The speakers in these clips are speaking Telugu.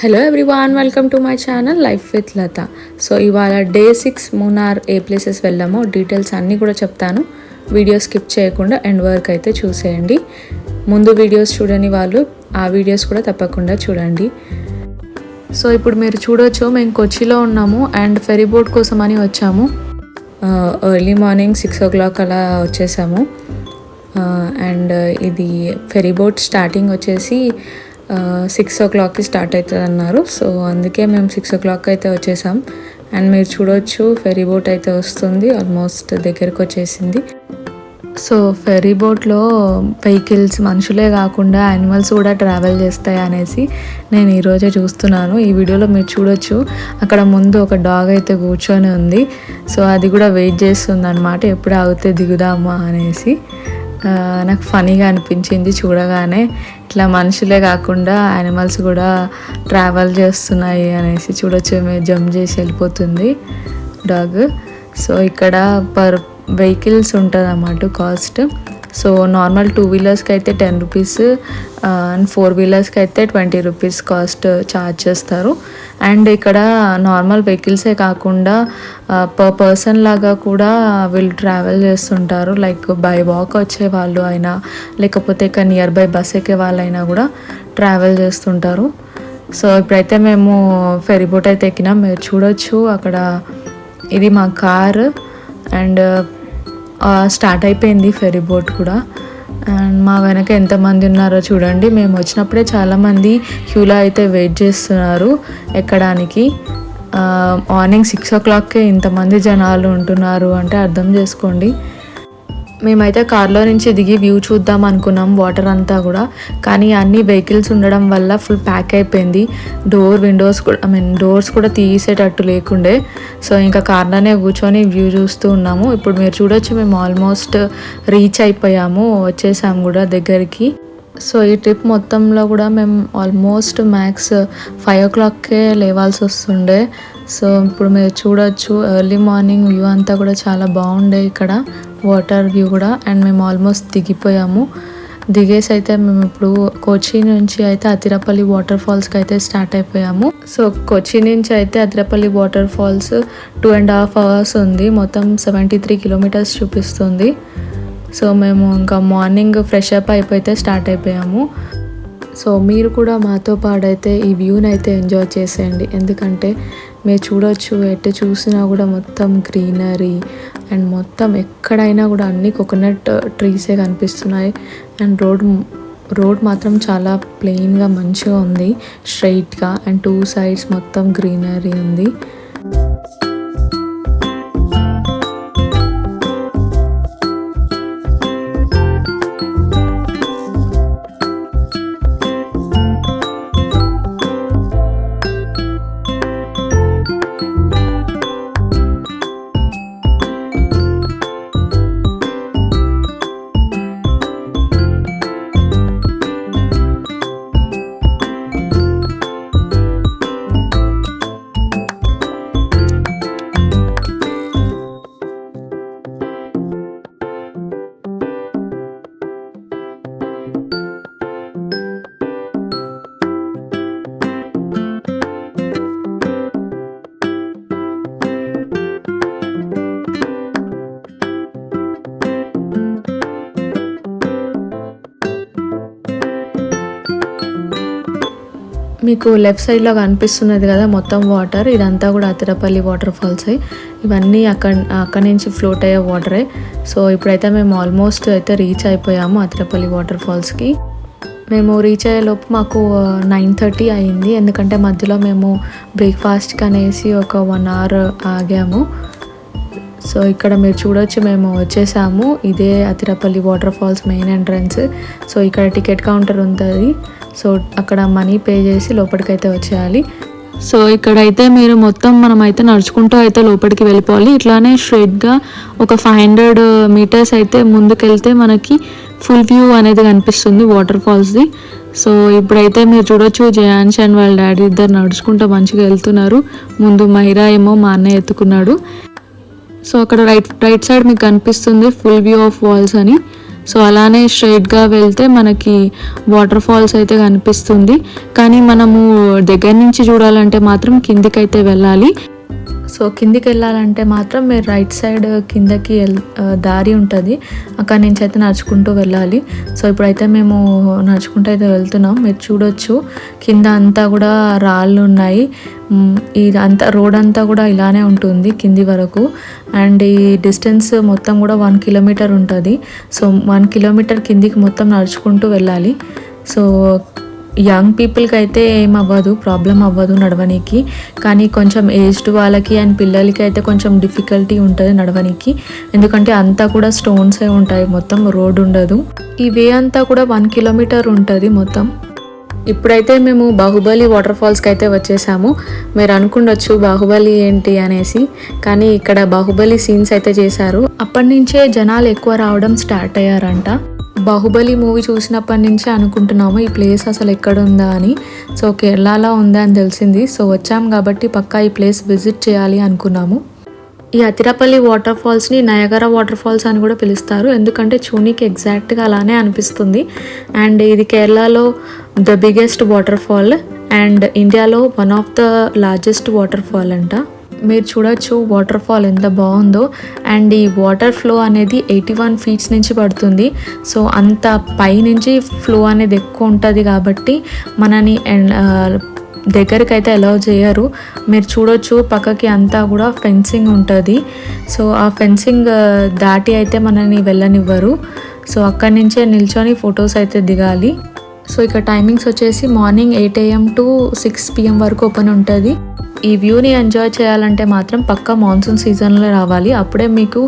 Hello everyone, welcome to my channel life with Latha. So ఇవాళ డే 6 మూనార్ ఏ ప్లేసెస్ వెళ్ళామో డీటెయిల్స్ అన్నీ కూడా చెప్తాను. వీడియో స్కిప్ చేయకుండా ఎండ్ వరకు అయితే చూసేయండి. ముందు వీడియోస్ చూడని వాళ్ళు ఆ వీడియోస్ కూడా తప్పకుండా చూడండి. సో ఇప్పుడు మీరు చూడొచ్చు, మేము కొచ్చిలో ఉన్నాము అండ్ ఫెరీ బోట్ కోసం అని వచ్చాము. ఎర్లీ మార్నింగ్ 6 o'clock అలా వచ్చేసాము. అండ్ ఇది ఫెరీ బోట్ స్టార్టింగ్ వచ్చేసి 6 o'clockకి స్టార్ట్ అవుతుంది అన్నారు. సో అందుకే మేము 6 o'clock అయితే వచ్చేసాం. అండ్ మీరు చూడొచ్చు, ఫెరీ బోట్ అయితే వస్తుంది, ఆల్మోస్ట్ దగ్గరకు వచ్చేసింది. సో ఫెరీ బోట్లో వెహికల్స్ మనుషులే కాకుండా యానిమల్స్ కూడా ట్రావెల్ చేస్తాయి అనేసి నేను ఈరోజే చూస్తున్నాను. ఈ వీడియోలో మీరు చూడొచ్చు, అక్కడ ముందు ఒక డాగ్ అయితే కూర్చొని ఉంది. సో అది కూడా వెయిట్ చేస్తుంది అన్నమాట, ఎప్పుడు ఆగితే దిగుదామా అనేసి. నాకు ఫనీగా అనిపించింది చూడగానే, ఇట్లా మనుషులే కాకుండా యానిమల్స్ కూడా ట్రావెల్ చేస్తున్నాయి అనేసి. చూడొచ్చు, మేము జంప్ చేసి వెళ్ళిపోతుంది డాగ్. సో ఇక్కడ పర్ వెహికల్స్ ఉంటుంది అన్నమాట కాస్ట్. సో నార్మల్ 2 wheelersకి అయితే 10 rupees అండ్ 4 wheelersకి అయితే 20 rupees కాస్ట్ ఛార్జ్ చేస్తారు. అండ్ ఇక్కడ నార్మల్ వెహికల్సే కాకుండా పర్ పర్సన్ లాగా కూడా వీళ్ళు ట్రావెల్ చేస్తుంటారు. లైక్ బై వాక్ వచ్చే వాళ్ళు అయినా, లేకపోతే ఇక నియర్ బై బస్ ఎక్కే వాళ్ళైనా కూడా ట్రావెల్ చేస్తుంటారు. సో ఇప్పుడైతే మేము ఫెరీ బోట్ అయితే ఎక్కినాం. మీరు చూడొచ్చు, అక్కడ ఇది మా కార్ అండ్ స్టార్ట్ అయిపోయింది ఫెరీ బోట్ కూడా. అండ్ మా వెనక ఎంతమంది ఉన్నారో చూడండి. మేము వచ్చినప్పుడే చాలామంది క్యూలో అయితే వెయిట్ చేస్తున్నారు ఎక్కడానికి. మార్నింగ్ 6 o'clockకే ఇంతమంది జనాలు ఉంటున్నారు అంటే అర్థం చేసుకోండి. మేమైతే కార్లో నుంచి దిగి వ్యూ చూద్దాం అనుకున్నాం, వాటర్ అంతా కూడా. కానీ అన్ని వెహికల్స్ ఉండడం వల్ల ఫుల్ ప్యాక్ అయిపోయింది. డోర్స్ కూడా తీసేటట్టు లేకుండే. సో ఇంకా కార్లోనే కూర్చొని వ్యూ చూస్తూ ఉన్నాము. ఇప్పుడు మీరు చూడొచ్చు, మేము ఆల్మోస్ట్ రీచ్ అయిపోయాము, వచ్చేసాము కూడా దగ్గరికి. సో ఈ ట్రిప్ మొత్తంలో కూడా మేము ఆల్మోస్ట్ మ్యాక్స్ 5 o'clockకే లేవాల్సి వస్తుండే. సో ఇప్పుడు మీరు చూడొచ్చు, ఎర్లీ మార్నింగ్ వ్యూ అంతా కూడా చాలా బాగుండే ఇక్కడ, వాటర్ వ్యూ కూడా. అండ్ మేము ఆల్మోస్ట్ దిగిపోయాము. దిగేసి అయితే మేము ఇప్పుడు కొచ్చి నుంచి అయితే అతిరపల్లి వాటర్ ఫాల్స్కి అయితే స్టార్ట్ అయిపోయాము. సో కొచ్చి నుంచి అయితే అతిరపల్లి వాటర్ ఫాల్స్ 2.5 hours ఉంది, మొత్తం 73 kilometers చూపిస్తుంది. సో మేము ఇంకా మార్నింగ్ ఫ్రెష్ అప్ అయిపోతే స్టార్ట్ అయిపోయాము. సో మీరు కూడా మాతో పాడైతే ఈ వ్యూని అయితే ఎంజాయ్ చేసేయండి. ఎందుకంటే మీరు చూడొచ్చు, ఎటు చూసినా కూడా మొత్తం గ్రీనరీ అండ్ మొత్తం ఎక్కడైనా కూడా అన్ని కోకోనట్ ట్రీసే కనిపిస్తున్నాయి. అండ్ రోడ్ మాత్రం చాలా ప్లెయిన్గా మంచిగా ఉంది, స్ట్రైట్గా. అండ్ 2 sides మొత్తం గ్రీనరీ ఉంది. మీకు లెఫ్ట్ సైడ్లో కనిపిస్తున్నది కదా మొత్తం వాటర్, ఇదంతా కూడా అతిరపల్లి వాటర్ ఫాల్స్. ఇవన్నీ అక్కడ నుంచి ఫ్లోట్ అయ్యే వాటరే. సో ఇప్పుడైతే మేము ఆల్మోస్ట్ అయితే రీచ్ అయిపోయాము అతిరపల్లి వాటర్ ఫాల్స్కి. మేము రీచ్ అయ్యేలోపు మాకు 9:30 అయింది, ఎందుకంటే మధ్యలో మేము బ్రేక్ఫాస్ట్కి అనేసి ఒక 1 hour ఆగాము. సో ఇక్కడ మీరు చూడొచ్చు, మేము వచ్చేసాము. ఇదే Athirappilly water falls main entrance. So ఇక్కడ టికెట్ కౌంటర్ ఉంటుంది. సో అక్కడ మనీ పే చేసి లోపలికైతే వచ్చేయాలి. సో ఇక్కడైతే మీరు మనమైతే నడుచుకుంటూ అయితే లోపలికి వెళ్ళిపోవాలి. ఇట్లానే స్ట్రైట్గా ఒక 500 meters అయితే ముందుకెళ్తే మనకి ఫుల్ వ్యూ అనేది కనిపిస్తుంది వాటర్ ఫాల్స్ది. సో ఇప్పుడైతే మీరు చూడొచ్చు, జయాన్ష్ అండ్ వాళ్ళ డాడీ ఇద్దరు నడుచుకుంటూ మంచిగా వెళ్తున్నారు. ముందు మైరా ఏమో మా అన్నయ్య ఎత్తుకున్నాడు. సో అక్కడ రైట్ సైడ్ మీకు కనిపిస్తుంది ఫుల్ వ్యూ ఆఫ్ వాల్స్ అని. సో అలానే స్ట్రైట్గా వెళ్తే మనకి వాటర్ ఫాల్స్ అయితే కనిపిస్తుంది. కానీ మనము దగ్గర నుంచి చూడాలంటే మాత్రం కిందికైతే వెళ్ళాలి. సో కిందికి వెళ్ళాలంటే మాత్రం మీరు రైట్ సైడ్ కిందకి దారి ఉంటుంది, అక్కడ నుంచి అయితే నడుచుకుంటూ వెళ్ళాలి. సో ఇప్పుడైతే మేము నడుచుకుంటూ అయితే వెళ్తున్నాం. మీరు చూడొచ్చు కింద అంతా కూడా రాళ్ళు ఉన్నాయి. ఇదంతా రోడ్ అంతా కూడా ఇలానే ఉంటుంది కింది వరకు. అండ్ ఈ డిస్టెన్స్ మొత్తం కూడా 1 కిలోమీటర్ ఉంటుంది. సో 1 కిలోమీటర్ కిందికి మొత్తం నడుచుకుంటూ వెళ్ళాలి. సో యంగ్ పీపుల్కి అయితే ఏమవ్వదు, ప్రాబ్లం అవ్వదు నడవడానికి. కానీ కొంచెం ఏజ్డ్ వాళ్ళకి అండ్ పిల్లలకి అయితే కొంచెం డిఫికల్టీ ఉంటుంది నడవడానికి, ఎందుకంటే అంతా కూడా స్టోన్సే ఉంటాయి, మొత్తం రోడ్ ఉండదు. ఈ వే అంతా కూడా 1 కిలోమీటర్ ఉంటుంది మొత్తం. ఇప్పుడైతే మేము బాహుబలి వాటర్ ఫాల్స్కి అయితే వచ్చేసాము. మీరు అనుకుండొచ్చు బాహుబలి ఏంటి అనేసి, కానీ ఇక్కడ బాహుబలి సీన్స్ అయితే చేశారు. అప్పటి నుంచే జనాలు ఎక్కువ రావడం స్టార్ట్ అయ్యారంట. బాహుబలి మూవీ చూసినప్పటి నుంచే అనుకుంటున్నాము ఈ ప్లేస్ అసలు ఎక్కడ ఉందా అని. సో కేరళలో ఉందా అని తెలిసింది. సో వచ్చాము కాబట్టి పక్కా ఈ ప్లేస్ విజిట్ చేయాలి అనుకున్నాము. ఈ అతిరపల్లి వాటర్ ఫాల్స్ని నయగరా వాటర్ ఫాల్స్ అని కూడా పిలుస్తారు, ఎందుకంటే చూనికి ఎగ్జాక్ట్గా అలానే అనిపిస్తుంది. అండ్ ఇది కేరళలో the biggest water fall and ఇండియాలో one of the largest water fall అంట. మీరు చూడొచ్చు వాటర్ ఫాల్ ఎంత బాగుందో. అండ్ ఈ వాటర్ ఫ్లో అనేది 81 ఫీట్స్ నుంచి పడుతుంది. సో అంత పై నుంచి ఫ్లో అనేది ఎక్కువ ఉంటుంది కాబట్టి మనని దగ్గరికి అయితే అలౌ చేయరు. మీరు చూడొచ్చు పక్కకి అంతా కూడా ఫెన్సింగ్ ఉంటుంది. సో ఆ ఫెన్సింగ్ దాటి అయితే మనని వెళ్ళనివ్వరు. సో అక్కడి నుంచే నిల్చొని ఫొటోస్ అయితే దిగాలి. సో ఇక టైమింగ్స్ వచ్చేసి మార్నింగ్ 8 AM to 6 PM వరకు ఓపెన్ ఉంటుంది. ఈ వ్యూని ఎంజాయ్ చేయాలంటే మాత్రం పక్కా మాన్సూన్ సీజన్లో రావాలి, అప్పుడే మీకు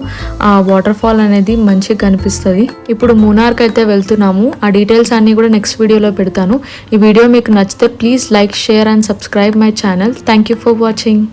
ఆ వాటర్ ఫాల్ అనేది మంచిగా కనిపిస్తుంది. ఇప్పుడు మునార్కి అయితే వెళ్తున్నాము. ఆ డీటెయిల్స్ అన్నీ కూడా నెక్స్ట్ వీడియోలో పెడతాను. ఈ వీడియో మీకు నచ్చితే please like, share and subscribe my channel. Thank you for watching.